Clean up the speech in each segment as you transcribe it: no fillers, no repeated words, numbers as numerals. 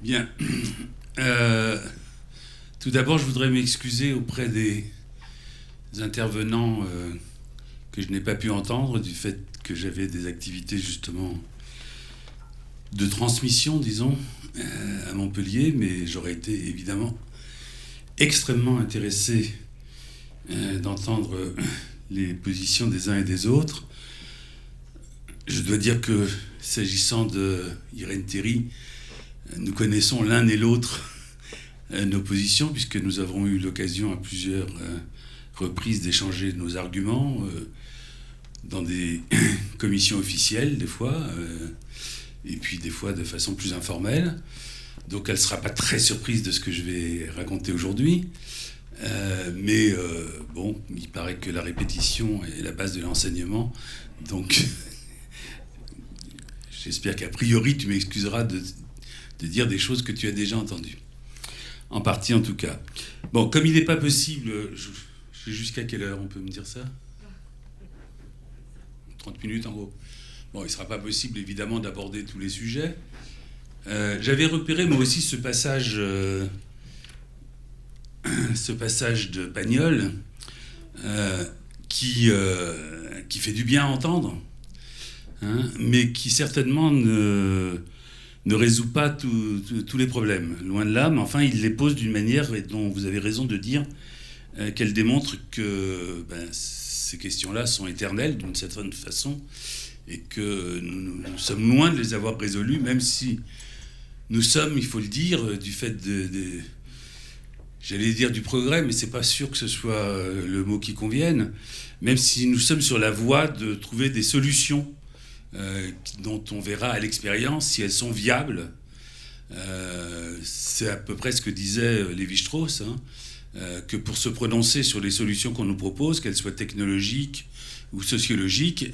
Bien. Tout d'abord, je voudrais m'excuser auprès des intervenants que je n'ai pas pu entendre du fait que j'avais des activités justement de transmission, disons, à Montpellier, mais j'aurais été évidemment extrêmement intéressé d'entendre les positions des uns et des autres. Je dois dire que, s'agissant de Irène Théry, nous connaissons l'un et l'autre nos positions, puisque nous avons eu l'occasion à plusieurs reprises d'échanger nos arguments dans des commissions officielles, des fois, et puis des fois de façon plus informelle. Donc elle ne sera pas très surprise de ce que je vais raconter aujourd'hui. Mais bon, il paraît que la répétition est la base de l'enseignement. Donc j'espère qu'a priori tu m'excuseras de dire des choses que tu as déjà entendues. En partie en tout cas. Bon, comme il n'est pas possible... Jusqu'à quelle heure on peut me dire ça ? 30 minutes en gros. Bon, il ne sera pas possible évidemment d'aborder tous les sujets. J'avais repéré moi aussi ce passage de Pagnol qui fait du bien à entendre, hein, mais qui certainement ne résout pas tous les problèmes, loin de là, mais enfin il les pose d'une manière dont vous avez raison de dire qu'elle démontre que ces questions-là sont éternelles d'une certaine façon et que nous sommes loin de les avoir résolues, même si nous sommes, il faut le dire, du fait j'allais dire du progrès, mais c'est pas sûr que ce soit le mot qui convienne, même si nous sommes sur la voie de trouver des solutions dont on verra à l'expérience si elles sont viables. C'est à peu près ce que disait Lévi-Strauss, hein, que pour se prononcer sur les solutions qu'on nous propose, qu'elles soient technologiques ou sociologiques,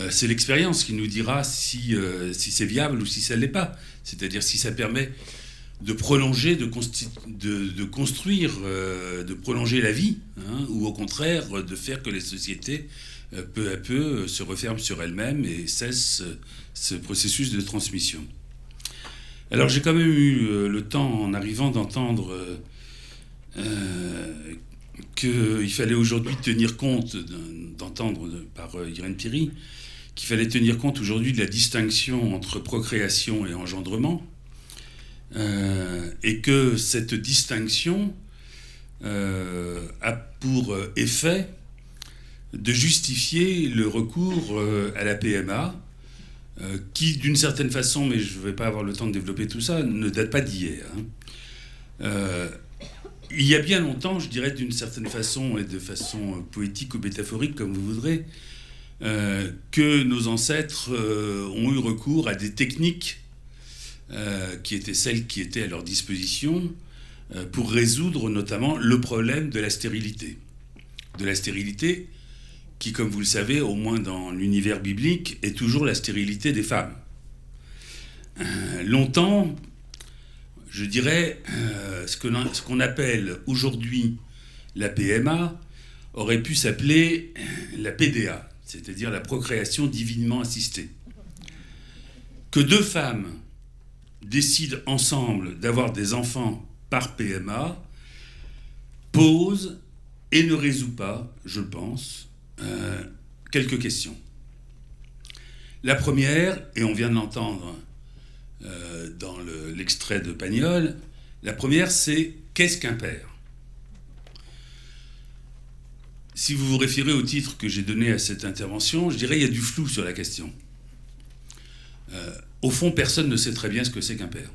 c'est l'expérience qui nous dira si c'est viable ou si ça ne l'est pas. C'est-à-dire si ça permet de prolonger, de construire, de prolonger la vie, hein, ou au contraire de faire que les sociétés, peu à peu, se referment sur elles-mêmes et cessent ce processus de transmission. Alors j'ai quand même eu le temps, en arrivant, d'entendre qu'il fallait aujourd'hui tenir compte, d'entendre par Irène Théry, qu'il fallait tenir compte aujourd'hui de la distinction entre procréation et engendrement, et que cette distinction a pour effet de justifier le recours à la PMA, qui d'une certaine façon, mais je ne vais pas avoir le temps de développer tout ça, ne date pas d'hier, hein. Il y a bien longtemps, je dirais d'une certaine façon, et de façon poétique ou métaphorique, comme vous voudrez, que nos ancêtres ont eu recours à des techniques qui étaient celles qui étaient à leur disposition pour résoudre notamment le problème de la stérilité. De la stérilité qui, comme vous le savez, au moins dans l'univers biblique, est toujours la stérilité des femmes. Longtemps, je dirais, ce qu'on appelle aujourd'hui la PMA aurait pu s'appeler la PDA, c'est-à-dire la procréation divinement assistée. Que deux femmes décident ensemble d'avoir des enfants par PMA pose et ne résout pas, je pense, quelques questions. La première, et on vient de l'entendre dans l'extrait de Pagnol, la première, c'est qu'est-ce qu'un père ? Si vous vous référez au titre que j'ai donné à cette intervention, je dirais qu'il y a du flou sur la question. Au fond, personne ne sait très bien ce que c'est qu'un père.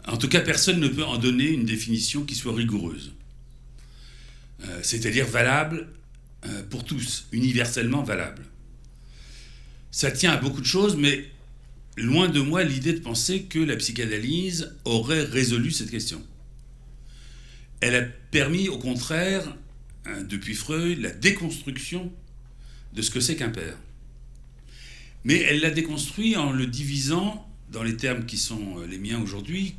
En tout cas, personne ne peut en donner une définition qui soit rigoureuse. C'est-à-dire valable pour tous, universellement valable. Ça tient à beaucoup de choses, mais loin de moi l'idée de penser que la psychanalyse aurait résolu cette question. Elle a permis, au contraire, depuis Freud, la déconstruction de ce que c'est qu'un père. Mais elle l'a déconstruit en le divisant, dans les termes qui sont les miens aujourd'hui,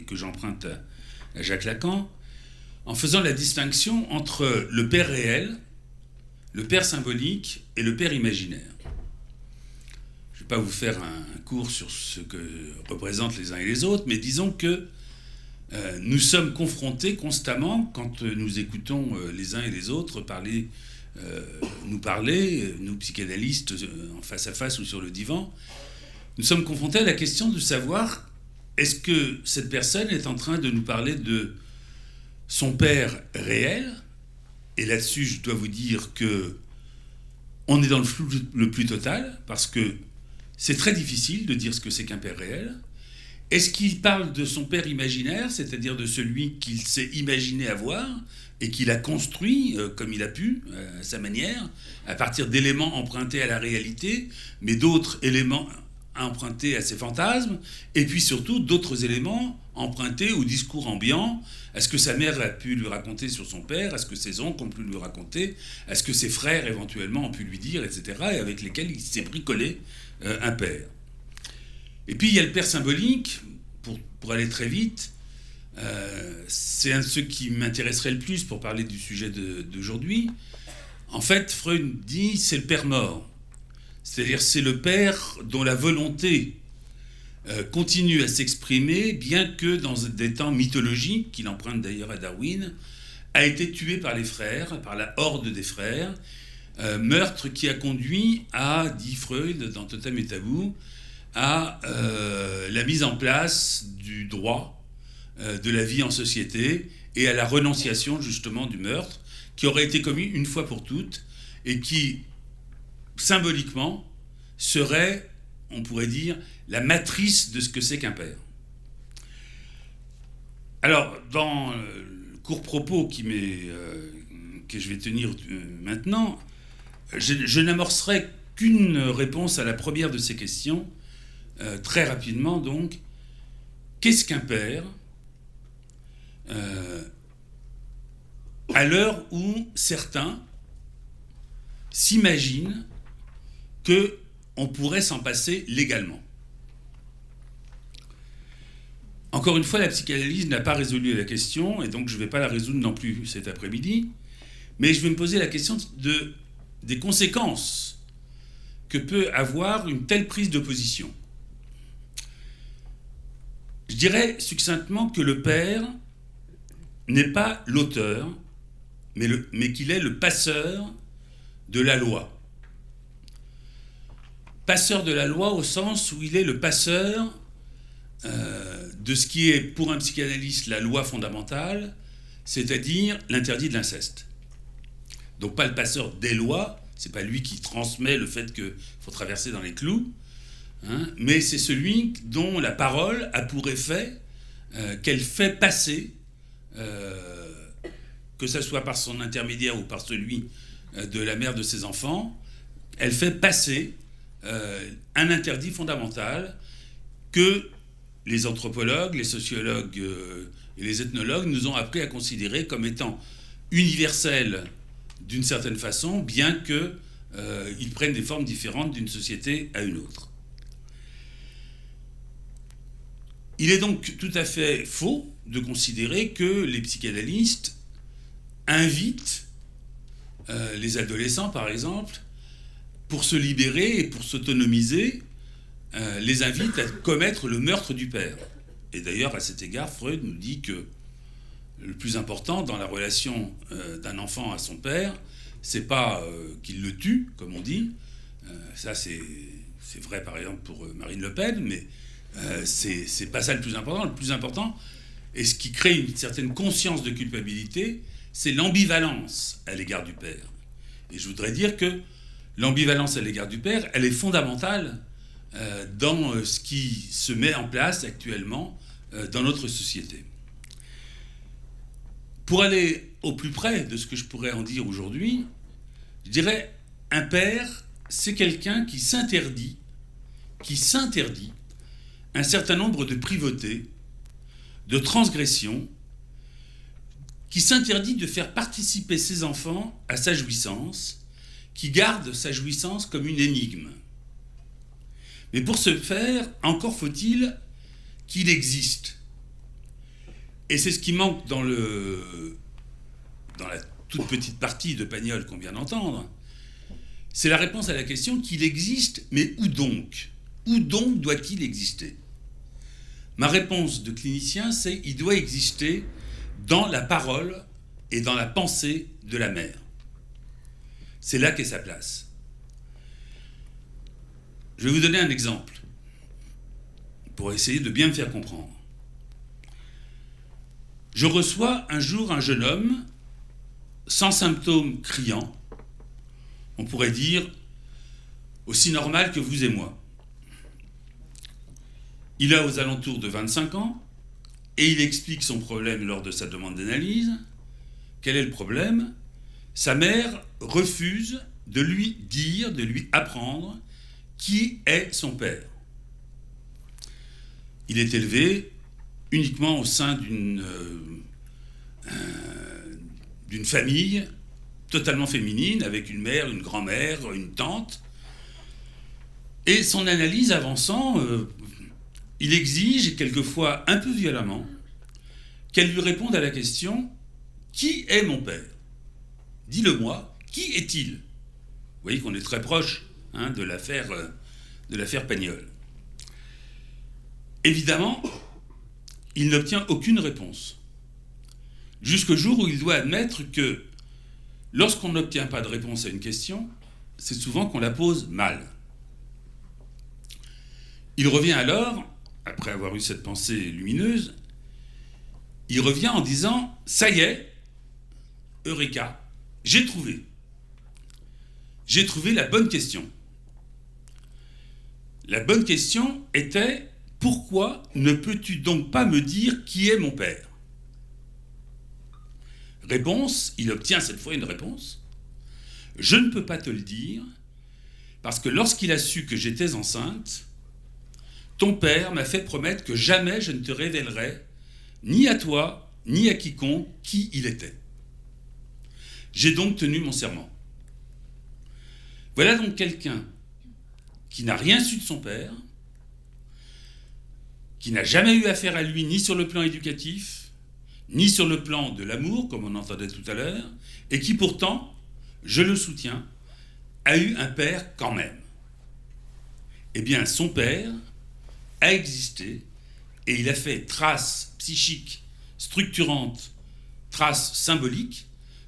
que j'emprunte à Jacques Lacan, en faisant la distinction entre le père réel, le père symbolique et le père imaginaire. Je pas vous faire un cours sur ce que représentent les uns et les autres, mais disons que nous sommes confrontés constamment, quand nous écoutons les uns et les autres nous parler, nous psychanalystes en face à face ou sur le divan, nous sommes confrontés à la question de savoir est-ce que cette personne est en train de nous parler de son père réel, et là-dessus je dois vous dire que on est dans le flou le plus total, parce que c'est très difficile de dire ce que c'est qu'un père réel. Est-ce qu'il parle de son père imaginaire, c'est-à-dire de celui qu'il s'est imaginé avoir et qu'il a construit comme il a pu, à sa manière, à partir d'éléments empruntés à la réalité, mais d'autres éléments empruntés à ses fantasmes, et puis surtout d'autres éléments empruntés au discours ambiant, à ce que sa mère a pu lui raconter sur son père, à ce que ses oncles ont pu lui raconter, à ce que ses frères éventuellement ont pu lui dire, etc., et avec lesquels il s'est bricolé un père. Et puis il y a le père symbolique, pour aller très vite, c'est un de ceux qui m'intéresserait le plus pour parler du sujet d'aujourd'hui. En fait, Freud dit c'est le père mort. C'est-à-dire c'est le père dont la volonté continue à s'exprimer, bien que dans des temps mythologiques, qu'il emprunte d'ailleurs à Darwin, a été tué par les frères, par la horde des frères, meurtre qui a conduit à, dit Freud dans Totem et Tabou, à la mise en place du droit de la vie en société et à la renonciation justement du meurtre qui aurait été commis une fois pour toutes et qui, symboliquement, serait, on pourrait dire, la matrice de ce que c'est qu'un père. Alors, dans le court propos que je vais tenir maintenant, je n'amorcerai qu'une réponse à la première de ces questions, très rapidement donc. Qu'est-ce qu'un père à l'heure où certains s'imaginent qu'on pourrait s'en passer légalement? Encore une fois, la psychanalyse n'a pas résolu la question, et donc je ne vais pas la résoudre non plus cet après-midi, mais je vais me poser la question des conséquences que peut avoir une telle prise de position. Je dirais succinctement que le père n'est pas l'auteur, mais qu'il est le passeur de la loi. Passeur de la loi au sens où il est le passeur de ce qui est pour un psychanalyste la loi fondamentale, c'est-à-dire l'interdit de l'inceste. Donc pas le passeur des lois, c'est pas lui qui transmet le fait qu'il faut traverser dans les clous, mais c'est celui dont la parole a pour effet qu'elle fait passer, que ce soit par son intermédiaire ou par celui de la mère de ses enfants, elle fait passer un interdit fondamental que les anthropologues, les sociologues et les ethnologues nous ont appris à considérer comme étant universel d'une certaine façon, bien qu'ils prennent des formes différentes d'une société à une autre. Il est donc tout à fait faux de considérer que les psychanalystes invitent les adolescents, par exemple, pour se libérer et pour s'autonomiser, les invitent à commettre le meurtre du père. Et d'ailleurs, à cet égard, Freud nous dit que le plus important dans la relation d'un enfant à son père, c'est pas qu'il le tue, comme on dit. Ça, c'est vrai, par exemple, pour Marine Le Pen, mais c'est pas ça le plus important. Le plus important, et ce qui crée une certaine conscience de culpabilité, c'est l'ambivalence à l'égard du père. Et je voudrais dire que l'ambivalence à l'égard du père, elle est fondamentale dans ce qui se met en place actuellement dans notre société. Pour aller au plus près de ce que je pourrais en dire aujourd'hui, je dirais un père, c'est quelqu'un qui s'interdit un certain nombre de privautés, de transgressions, qui s'interdit de faire participer ses enfants à sa jouissance, qui garde sa jouissance comme une énigme. Mais pour ce faire, encore faut-il qu'il existe. Et c'est ce qui manque dans la toute petite partie de Pagnol qu'on vient d'entendre. C'est la réponse à la question qu'il existe, mais où donc ? Où donc doit-il exister? Ma réponse de clinicien, c'est il doit exister dans la parole et dans la pensée de la mère. C'est là qu'est sa place. Je vais vous donner un exemple pour essayer de bien me faire comprendre. Je reçois un jour un jeune homme sans symptômes criants, on pourrait dire aussi normal que vous et moi. Il a aux alentours de 25 ans et il explique son problème lors de sa demande d'analyse. Quel est le problème? Sa mère refuse de lui dire, de lui apprendre qui est son père. Il est élevé uniquement au sein d'une famille totalement féminine, avec une mère, une grand-mère, une tante. Et son analyse avançant, il exige, quelquefois un peu violemment, qu'elle lui réponde à la question « Qui est mon père ?» Dis-le-moi, qui est-il? Vous voyez qu'on est très proche de l'affaire Pagnol. Évidemment, il n'obtient aucune réponse. Jusqu'au jour où il doit admettre que lorsqu'on n'obtient pas de réponse à une question, c'est souvent qu'on la pose mal. Il revient alors, après avoir eu cette pensée lumineuse, il revient en disant « Ça y est, Eureka, j'ai trouvé. J'ai trouvé la bonne question. » La bonne question était « Pourquoi ne peux-tu donc pas me dire qui est mon père ?» Réponse, il obtient cette fois une réponse. « Je ne peux pas te le dire, parce que lorsqu'il a su que j'étais enceinte, ton père m'a fait promettre que jamais je ne te révélerai, ni à toi, ni à quiconque, qui il était. J'ai donc tenu mon serment. » Voilà donc quelqu'un qui n'a rien su de son père, qui n'a jamais eu affaire à lui ni sur le plan éducatif, ni sur le plan de l'amour, comme on entendait tout à l'heure, et qui pourtant, je le soutiens, a eu un père quand même. Eh bien, son père a existé, et il a fait trace psychique, structurante, trace symbolique,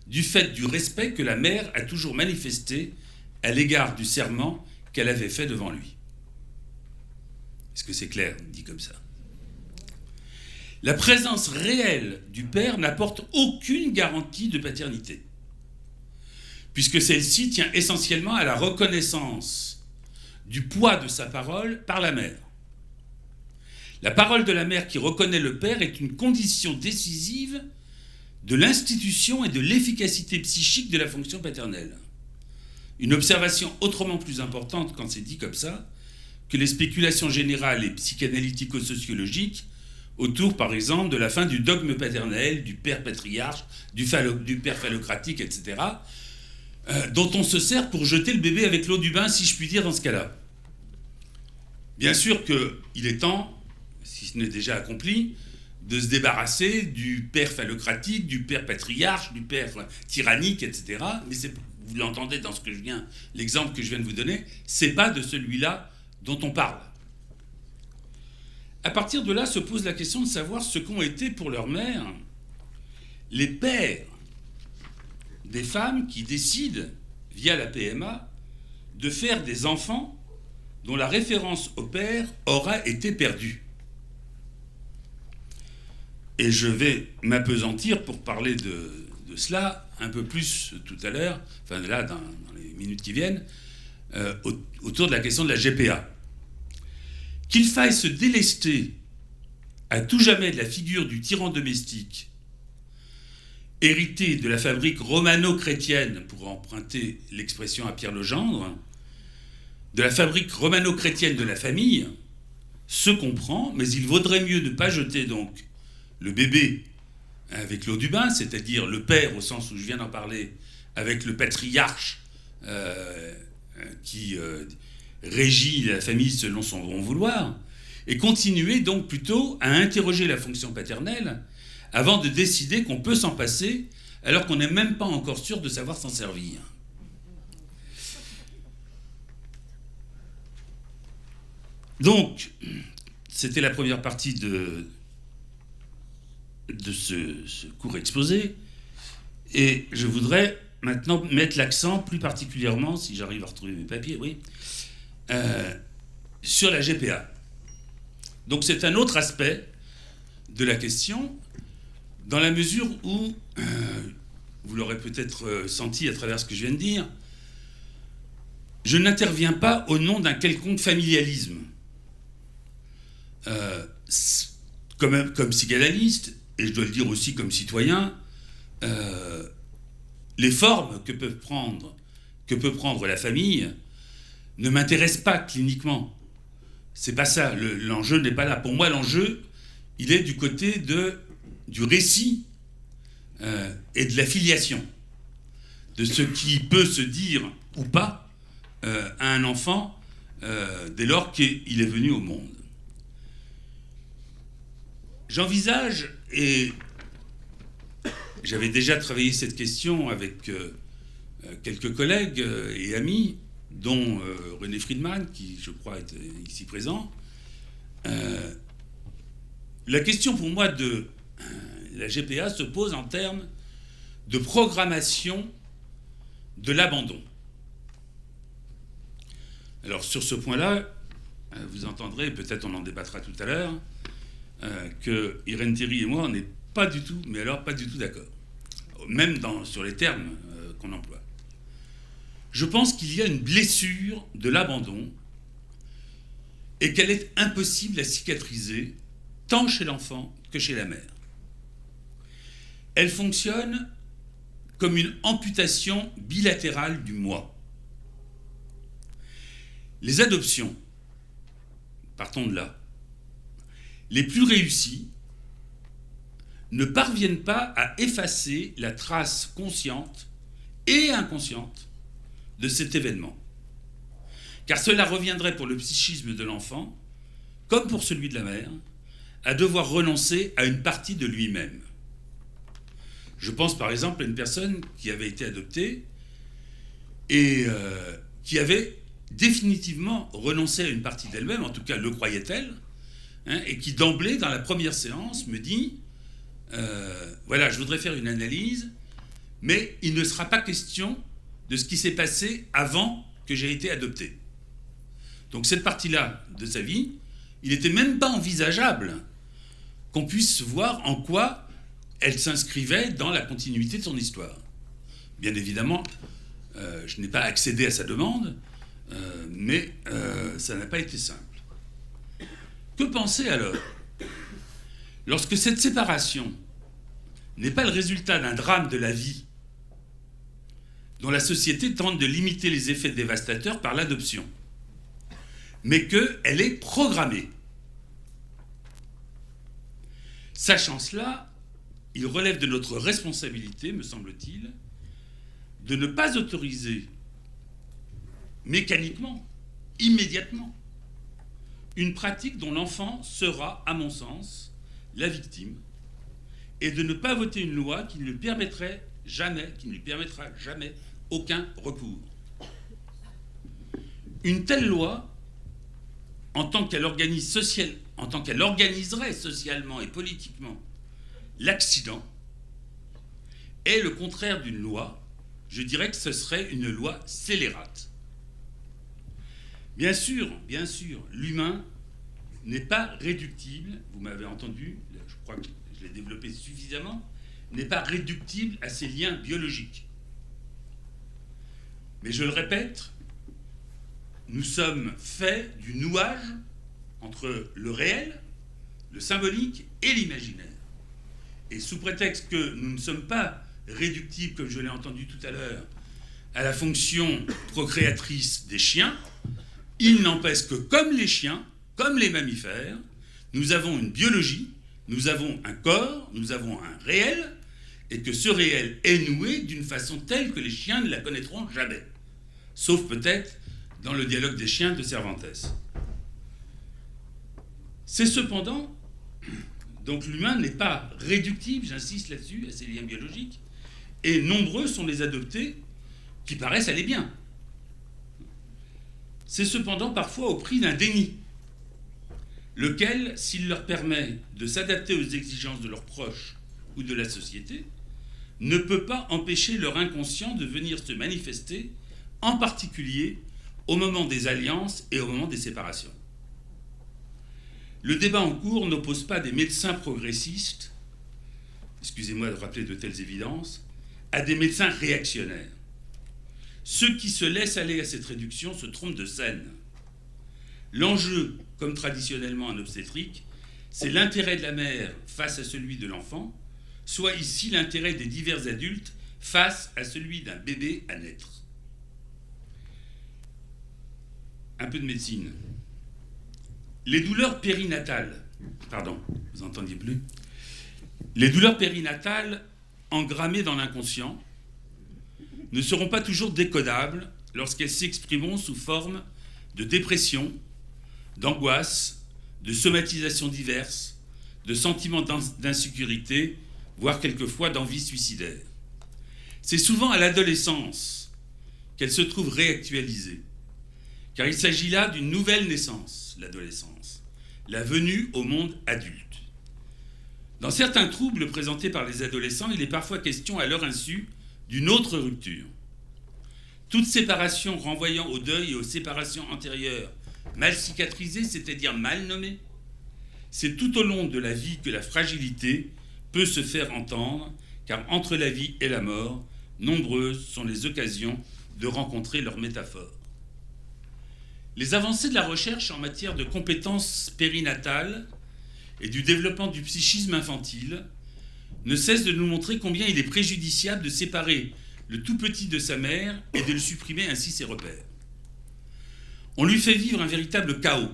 du fait du respect que la mère a toujours manifesté à l'égard du serment qu'elle avait fait devant lui. Est-ce que c'est clair, dit comme ça? La présence réelle du père n'apporte aucune garantie de paternité, puisque celle-ci tient essentiellement à la reconnaissance du poids de sa parole par la mère. La parole de la mère qui reconnaît le père est une condition décisive de l'institution et de l'efficacité psychique de la fonction paternelle. Une observation autrement plus importante quand c'est dit comme ça, que les spéculations générales et psychanalytico-sociologiques autour, par exemple, de la fin du dogme paternel, du père patriarche, du père phallocratique, etc., dont on se sert pour jeter le bébé avec l'eau du bain, si je puis dire, dans ce cas-là. Bien sûr qu'il est temps, si ce n'est déjà accompli, de se débarrasser du père phallocratique, du père patriarche, du père tyrannique, etc. Mais vous l'entendez dans l'exemple que je viens de vous donner, c'est pas de celui-là dont on parle. À partir de là se pose la question de savoir ce qu'ont été pour leur mère les pères des femmes qui décident, via la PMA, de faire des enfants dont la référence au père aura été perdue. Et je vais m'appesantir pour parler de cela un peu plus tout à l'heure, enfin là, dans les minutes qui viennent, autour de la question de la GPA. Qu'il faille se délester à tout jamais de la figure du tyran domestique, hérité de la fabrique romano-chrétienne, pour emprunter l'expression à Pierre Legendre, de la fabrique romano-chrétienne de la famille, se comprend, mais il vaudrait mieux ne pas jeter donc le bébé avec l'eau du bain, c'est-à-dire le père, au sens où je viens d'en parler, avec le patriarche qui régit la famille selon son bon vouloir, et continuer donc plutôt à interroger la fonction paternelle avant de décider qu'on peut s'en passer alors qu'on n'est même pas encore sûr de savoir s'en servir. Donc, c'était la première partie de ce court exposé. Et je voudrais maintenant mettre l'accent plus particulièrement, si j'arrive à retrouver mes papiers, oui, sur la GPA. Donc c'est un autre aspect de la question, dans la mesure où, vous l'aurez peut-être senti à travers ce que je viens de dire, je n'interviens pas au nom d'un quelconque familialisme. Comme psychanalyste, et je dois le dire aussi comme citoyen, les formes que peut prendre la famille ne m'intéressent pas cliniquement. C'est pas ça, l'enjeu n'est pas là. Pour moi, l'enjeu, il est du côté du récit et de la filiation, de ce qui peut se dire ou pas à un enfant dès lors qu'il est venu au monde. J'envisage, et j'avais déjà travaillé cette question avec quelques collègues et amis, dont René Friedman, qui je crois est ici présent. La question pour moi de la GPA se pose en termes de programmation de l'abandon. Alors sur ce point-là, vous entendrez, peut-être on en débattra tout à l'heure, que Irène Théry et moi, on n'est pas du tout, mais alors pas du tout d'accord. Même sur les termes qu'on emploie. Je pense qu'il y a une blessure de l'abandon et qu'elle est impossible à cicatriser tant chez l'enfant que chez la mère. Elle fonctionne comme une amputation bilatérale du moi. Les adoptions, partons de là, les plus réussies ne parviennent pas à effacer la trace consciente et inconsciente de cet événement. Car cela reviendrait pour le psychisme de l'enfant, comme pour celui de la mère, à devoir renoncer à une partie de lui-même. Je pense par exemple à une personne qui avait été adoptée et qui avait définitivement renoncé à une partie d'elle-même, en tout cas le croyait-elle, et qui d'emblée, dans la première séance, me dit voilà, je voudrais faire une analyse, mais il ne sera pas question de ce qui s'est passé avant que j'ai été adopté. Donc cette partie-là de sa vie, il n'était même pas envisageable qu'on puisse voir en quoi elle s'inscrivait dans la continuité de son histoire. Bien évidemment, je n'ai pas accédé à sa demande, mais ça n'a pas été simple. Que penser alors lorsque cette séparation n'est pas le résultat d'un drame de la vie dont la société tente de limiter les effets dévastateurs par l'adoption, mais qu'elle est programmée. Sachant cela, il relève de notre responsabilité, me semble-t-il, de ne pas autoriser mécaniquement, immédiatement, une pratique dont l'enfant sera, à mon sens, la victime, et de ne pas voter une loi qui ne lui permettra jamais aucun recours. Une telle loi, en tant qu'elle organiserait socialement et politiquement l'accident, est le contraire d'une loi. Je dirais que ce serait une loi scélérate. Bien sûr, l'humain n'est pas réductible, vous m'avez entendu, je crois que je l'ai développé suffisamment, n'est pas réductible à ses liens biologiques. Mais je le répète, nous sommes faits du nouage entre le réel, le symbolique et l'imaginaire. Et sous prétexte que nous ne sommes pas réductibles, comme je l'ai entendu tout à l'heure, à la fonction procréatrice des chiens, il n'empêche que comme les chiens, comme les mammifères, nous avons une biologie, nous avons un corps, nous avons un réel, et que ce réel est noué d'une façon telle que les chiens ne la connaîtront jamais. Sauf peut-être dans le dialogue des chiens de Cervantes. C'est cependant, donc l'humain n'est pas réductible, j'insiste là-dessus, à ses liens biologiques, et nombreux sont les adoptés qui paraissent aller bien. C'est cependant parfois au prix d'un déni. lequel, s'il leur permet de s'adapter aux exigences de leurs proches ou de la société, ne peut pas empêcher leur inconscient de venir se manifester, en particulier au moment des alliances et au moment des séparations. Le débat en cours n'oppose pas des médecins progressistes, excusez-moi de rappeler de telles évidences, à des médecins réactionnaires. Ceux qui se laissent aller à cette réduction se trompent de scène. L'enjeu, comme traditionnellement en obstétrique, c'est l'intérêt de la mère face à celui de l'enfant, soit ici l'intérêt des divers adultes face à celui d'un bébé à naître. Un peu de médecine. Les douleurs périnatales, vous entendiez plus? Les douleurs périnatales engrammées dans l'inconscient ne seront pas toujours décodables lorsqu'elles s'exprimeront sous forme de dépression, d'angoisse, de somatisations diverses, de sentiments d'insécurité, voire quelquefois d'envie suicidaire. C'est souvent à l'adolescence qu'elles se trouvent réactualisées, car il s'agit là d'une nouvelle naissance, l'adolescence, la venue au monde adulte. Dans certains troubles présentés par les adolescents, il est parfois question à leur insu d'une autre rupture. Toute séparation renvoyant au deuil et aux séparations antérieures mal cicatrisées, c'est-à-dire mal nommées, c'est tout au long de la vie que la fragilité peut se faire entendre, car entre la vie et la mort, nombreuses sont les occasions de rencontrer leur métaphore. Les avancées de la recherche en matière de compétences périnatales et du développement du psychisme infantile ne cessent de nous montrer combien il est préjudiciable de séparer le tout petit de sa mère et de lui supprimer ainsi ses repères. On lui fait vivre un véritable chaos.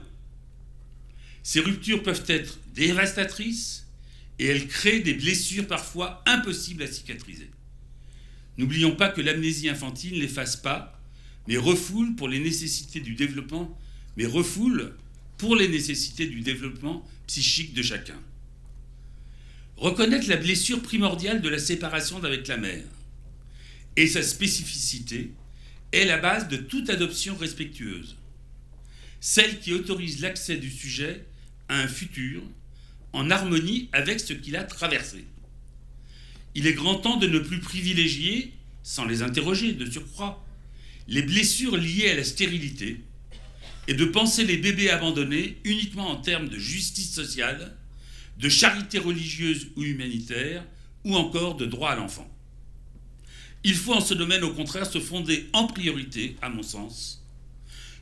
Ces ruptures peuvent être dévastatrices et elles créent des blessures parfois impossibles à cicatriser. N'oublions pas que l'amnésie infantile n'efface pas, mais refoule pour les nécessités du développement, psychique de chacun. Reconnaître la blessure primordiale de la séparation d'avec la mère et sa spécificité est la base de toute adoption respectueuse, celle qui autorise l'accès du sujet à un futur en harmonie avec ce qu'il a traversé. Il est grand temps de ne plus privilégier, sans les interroger de surcroît, les blessures liées à la stérilité et de penser les bébés abandonnés uniquement en termes de justice sociale, de charité religieuse ou humanitaire, ou encore de droit à l'enfant. Il faut en ce domaine au contraire se fonder en priorité, à mon sens,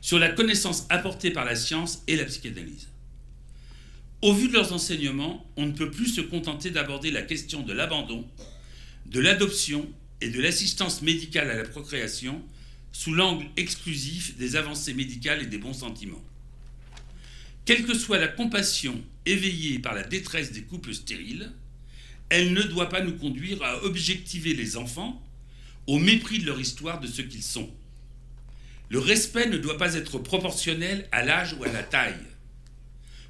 sur la connaissance apportée par la science et la psychanalyse. Au vu de leurs enseignements, on ne peut plus se contenter d'aborder la question de l'abandon, de l'adoption et de l'assistance médicale à la procréation sous l'angle exclusif des avancées médicales et des bons sentiments. Quelle que soit la compassion éveillée par la détresse des couples stériles, elle ne doit pas nous conduire à objectiver les enfants au mépris de leur histoire, de ce qu'ils sont. Le respect ne doit pas être proportionnel à l'âge ou à la taille.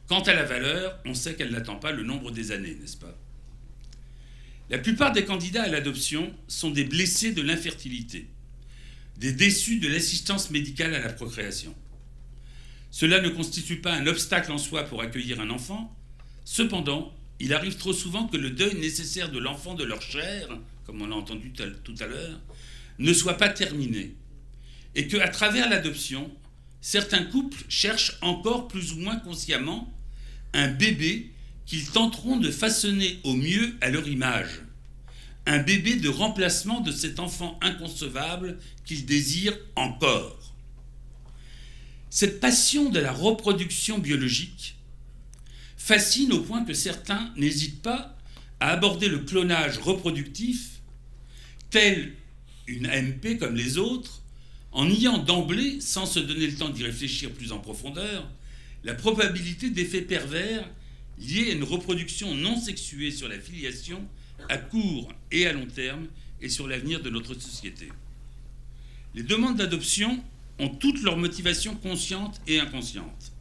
Quant à la valeur, on sait qu'elle n'attend pas le nombre des années, n'est-ce pas? La plupart des candidats à l'adoption sont des blessés de l'infertilité, des déçus de l'assistance médicale à la procréation. Cela ne constitue pas un obstacle en soi pour accueillir un enfant. Cependant, il arrive trop souvent que le deuil nécessaire de l'enfant de leur chair, comme on l'a entendu tout à l'heure, ne soit pas terminé, et qu'à travers l'adoption, certains couples cherchent encore plus ou moins consciemment un bébé qu'ils tenteront de façonner au mieux à leur image, un bébé de remplacement de cet enfant inconcevable qu'ils désirent encore. Cette passion de la reproduction biologique fascine au point que certains n'hésitent pas à aborder le clonage reproductif tel une AMP comme les autres, en niant d'emblée, sans se donner le temps d'y réfléchir plus en profondeur, la probabilité d'effets pervers liés à une reproduction non sexuée sur la filiation à court et à long terme et sur l'avenir de notre société. Les demandes d'adoption ont toutes leurs motivations conscientes et inconscientes.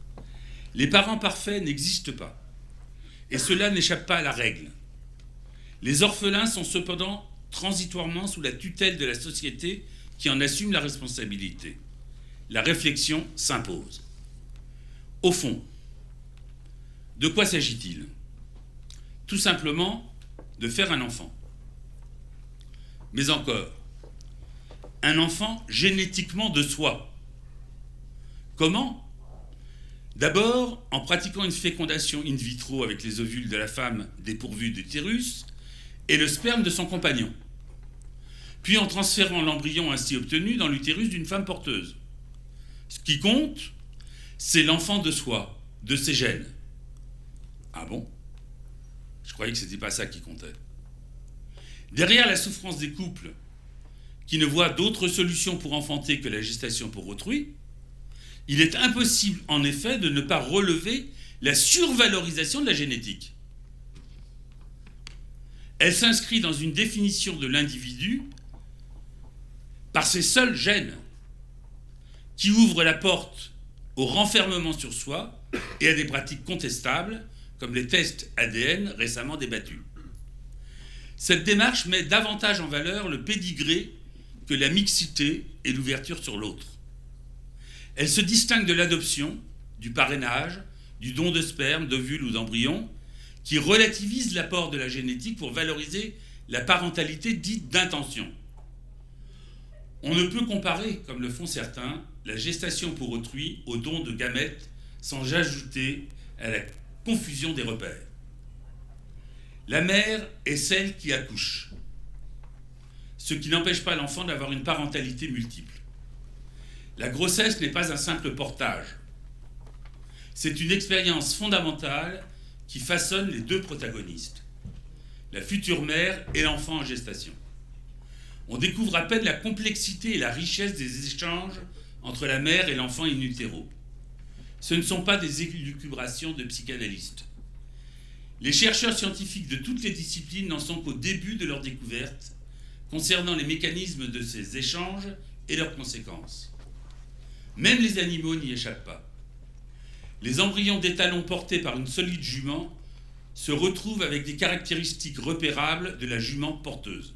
Les parents parfaits n'existent pas, et cela n'échappe pas à la règle. Les orphelins sont cependant transitoirement sous la tutelle de la société qui en assume la responsabilité. La réflexion s'impose. Au fond, De quoi s'agit-il? Tout simplement de faire un enfant. Mais encore, un enfant génétiquement de soi. Comment? D'abord, en pratiquant une fécondation in vitro avec les ovules de la femme dépourvue d'utérus et le sperme de son compagnon. Puis en transférant l'embryon ainsi obtenu dans l'utérus d'une femme porteuse. Ce qui compte, c'est l'enfant de soi, de ses gènes. Ah bon? Je croyais que ce n'était pas ça qui comptait. Derrière la souffrance des couples, qui ne voient d'autre solution pour enfanter que la gestation pour autrui, il est impossible, en effet, de ne pas relever la survalorisation de la génétique. Elle s'inscrit dans une définition de l'individu par ses seuls gènes, qui ouvrent la porte au renfermement sur soi et à des pratiques contestables, comme les tests ADN récemment débattus. Cette démarche met davantage en valeur le pédigré que la mixité et l'ouverture sur l'autre. Elle se distingue de l'adoption, du parrainage, du don de sperme, d'ovules ou d'embryons, qui relativise l'apport de la génétique pour valoriser la parentalité dite d'intention. On ne peut comparer, comme le font certains, la gestation pour autrui au don de gamètes sans ajouter à la confusion des repères. La mère est celle qui accouche, ce qui n'empêche pas l'enfant d'avoir une parentalité multiple. La grossesse n'est pas un simple portage. C'est une expérience fondamentale qui façonne les deux protagonistes, la future mère et l'enfant en gestation. On découvre à peine la complexité et la richesse des échanges entre la mère et l'enfant in utero. Ce ne sont pas des élucubrations de psychanalystes. Les chercheurs scientifiques de toutes les disciplines n'en sont qu'au début de leur découverte concernant les mécanismes de ces échanges et leurs conséquences. Même les animaux n'y échappent pas. Les embryons d'étalons portés par une solide jument se retrouvent avec des caractéristiques repérables de la jument porteuse.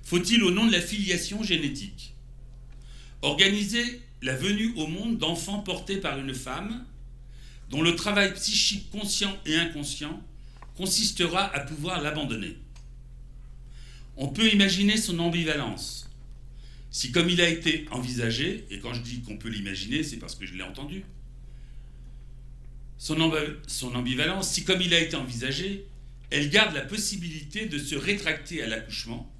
Faut-il, au nom de la filiation génétique, organiser la venue au monde d'enfants portés par une femme dont le travail psychique conscient et inconscient consistera à pouvoir l'abandonner? On peut imaginer son ambivalence. Si, comme il a été envisagé, et quand je dis qu'on peut l'imaginer, c'est parce que je l'ai entendu, son ambivalence, si, comme il a été envisagé, elle garde la possibilité de se rétracter à l'accouchement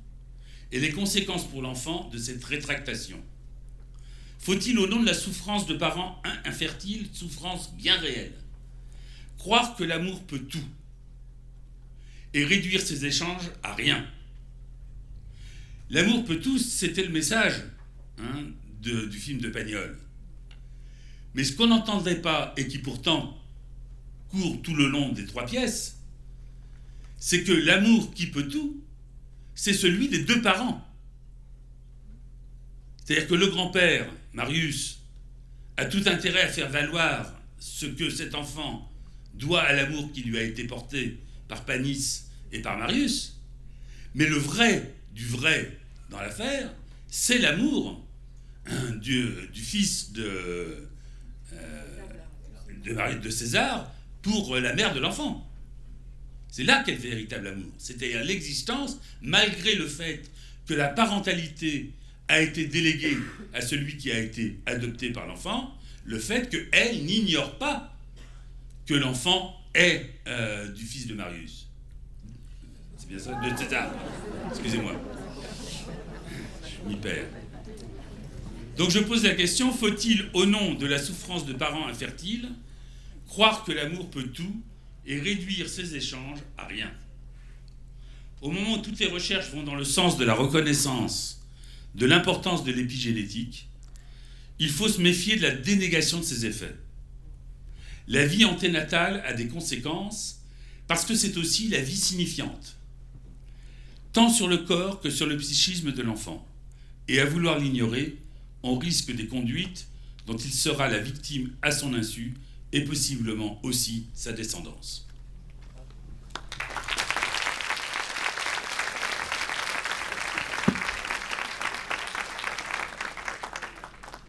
et les conséquences pour l'enfant de cette rétractation. Faut-il, au nom de la souffrance de parents infertiles, souffrance bien réelle, croire que l'amour peut tout et réduire ces échanges à rien? L'amour peut tout, c'était le message du film de Pagnol. Mais ce qu'on n'entendrait pas, et qui pourtant court tout le long des trois pièces, c'est que l'amour qui peut tout, c'est celui des deux parents. C'est-à-dire que le grand-père, Marius, a tout intérêt à faire valoir ce que cet enfant doit à l'amour qui lui a été porté par Panis et par Marius, mais le vrai du vrai dans l'affaire, c'est l'amour du fils de César pour la mère de l'enfant. C'est là qu'est le véritable amour. C'est-à-dire l'existence, malgré le fait que la parentalité a été déléguée à celui qui a été adopté par l'enfant, le fait qu'elle n'ignore pas que l'enfant est du fils de Marius. C'est bien ça? De César. Excusez-moi. Je m'y perds. Donc je pose la question, faut-il, au nom de la souffrance de parents infertiles, croire que l'amour peut tout et réduire ces échanges à rien? Au moment où toutes les recherches vont dans le sens de la reconnaissance de l'importance de l'épigénétique, il faut se méfier de la dénégation de ses effets. La vie anténatale a des conséquences parce que c'est aussi la vie signifiante, tant sur le corps que sur le psychisme de l'enfant. Et à vouloir l'ignorer, on risque des conduites dont il sera la victime à son insu et possiblement aussi sa descendance.